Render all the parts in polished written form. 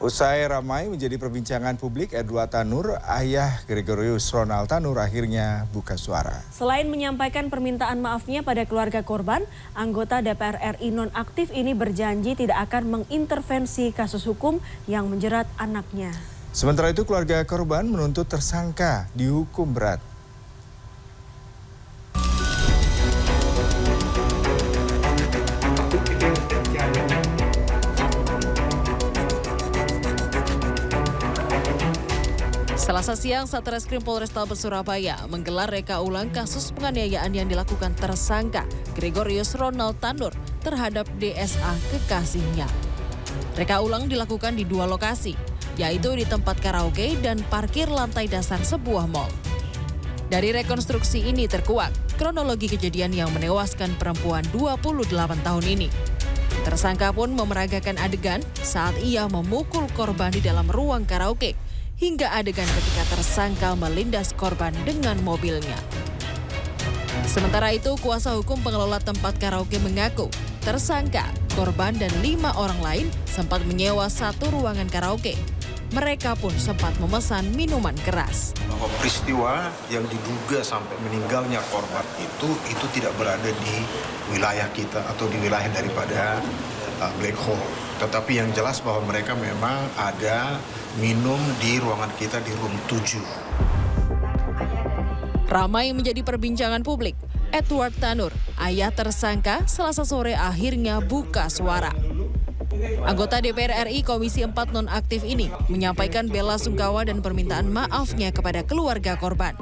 Usai ramai menjadi perbincangan publik, Edward Tanur, ayah Gregorius Ronald Tanur akhirnya buka suara. Selain menyampaikan permintaan maafnya pada keluarga korban, anggota DPR RI nonaktif ini berjanji tidak akan mengintervensi kasus hukum yang menjerat anaknya. Sementara itu keluarga korban menuntut tersangka dihukum berat. Selasa siang, Satreskrim Polrestabes Surabaya menggelar reka ulang kasus penganiayaan yang dilakukan tersangka Gregorius Ronald Tanur terhadap DSA kekasihnya. Reka ulang dilakukan di dua lokasi, yaitu di tempat karaoke dan parkir lantai dasar sebuah mal. Dari rekonstruksi ini terkuak kronologi kejadian yang menewaskan perempuan 28 tahun ini. Tersangka pun memeragakan adegan saat ia memukul korban di dalam ruang karaoke, hingga adegan ketika tersangka melindas korban dengan mobilnya. Sementara itu, kuasa hukum pengelola tempat karaoke mengaku tersangka, korban, dan 5 orang lain sempat menyewa satu ruangan karaoke. Mereka pun sempat memesan minuman keras. Bahwa peristiwa yang diduga sampai meninggalnya korban itu tidak berada di wilayah kita atau di wilayah daripada Black Hole. Tetapi yang jelas bahwa mereka memang ada minum di ruangan kita di room 7. Ramai menjadi perbincangan publik. Edward Tanur, ayah tersangka, Selasa sore akhirnya buka suara. Anggota DPR RI Komisi 4 nonaktif ini menyampaikan bela sungkawa dan permintaan maafnya kepada keluarga korban.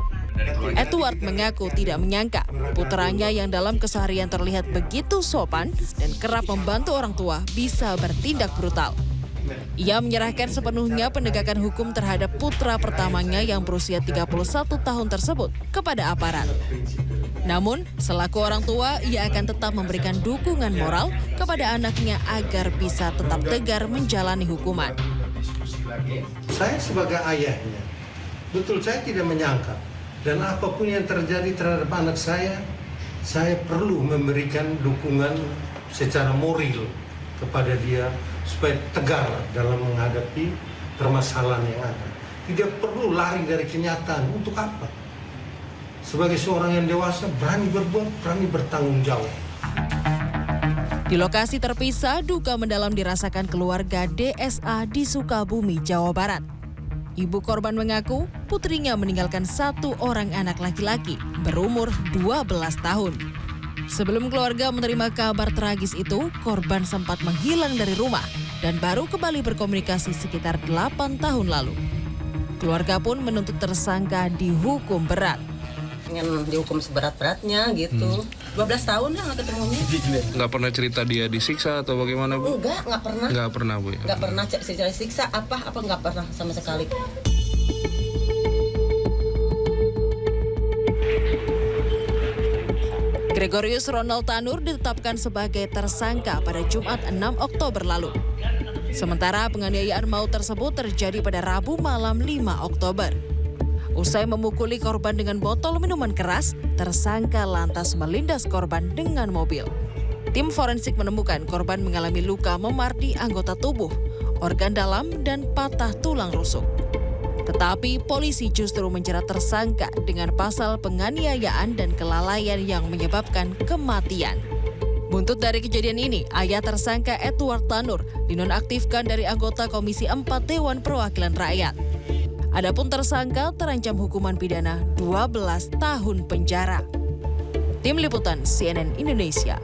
Edward mengaku tidak menyangka putranya yang dalam keseharian terlihat begitu sopan dan kerap membantu orang tua bisa bertindak brutal. Ia menyerahkan sepenuhnya penegakan hukum terhadap putra pertamanya yang berusia 31 tahun tersebut kepada aparat. Namun, selaku orang tua, ia akan tetap memberikan dukungan moral kepada anaknya agar bisa tetap tegar menjalani hukuman. Saya sebagai ayahnya, betul saya tidak menyangka. Dan apapun yang terjadi terhadap anak saya perlu memberikan dukungan secara moral kepada dia supaya tegar dalam menghadapi permasalahan yang ada. Tidak perlu lari dari kenyataan. Untuk apa? Sebagai seorang yang dewasa, berani berbuat, berani bertanggung jawab. Di lokasi terpisah, duka mendalam dirasakan keluarga DSA di Sukabumi, Jawa Barat. Ibu korban mengaku putrinya meninggalkan satu orang anak laki-laki berumur 12 tahun. Sebelum keluarga menerima kabar tragis itu, korban sempat menghilang dari rumah dan baru kembali berkomunikasi sekitar 8 tahun lalu. Keluarga pun menuntut tersangka dihukum berat. Pengen dihukum seberat-beratnya gitu. 12 tahun lah nggak ketemunya. Nggak pernah cerita dia disiksa atau bagaimana, Bu? Nggak pernah. Nggak pernah, Bu? Nggak pernah secara siksa apa nggak pernah sama sekali. Gregorius Ronald Tanur ditetapkan sebagai tersangka pada Jumat 6 Oktober lalu. Sementara penganiayaan maut tersebut terjadi pada Rabu malam 5 Oktober. Usai memukuli korban dengan botol minuman keras, tersangka lantas melindas korban dengan mobil. Tim forensik menemukan korban mengalami luka memar di anggota tubuh, organ dalam, dan patah tulang rusuk. Tetapi polisi justru menjerat tersangka dengan pasal penganiayaan dan kelalaian yang menyebabkan kematian. Buntut dari kejadian ini, ayah tersangka Edward Tanur dinonaktifkan dari anggota Komisi 4 Dewan Perwakilan Rakyat. Adapun tersangka terancam hukuman pidana 12 tahun penjara. Tim Liputan CNN Indonesia.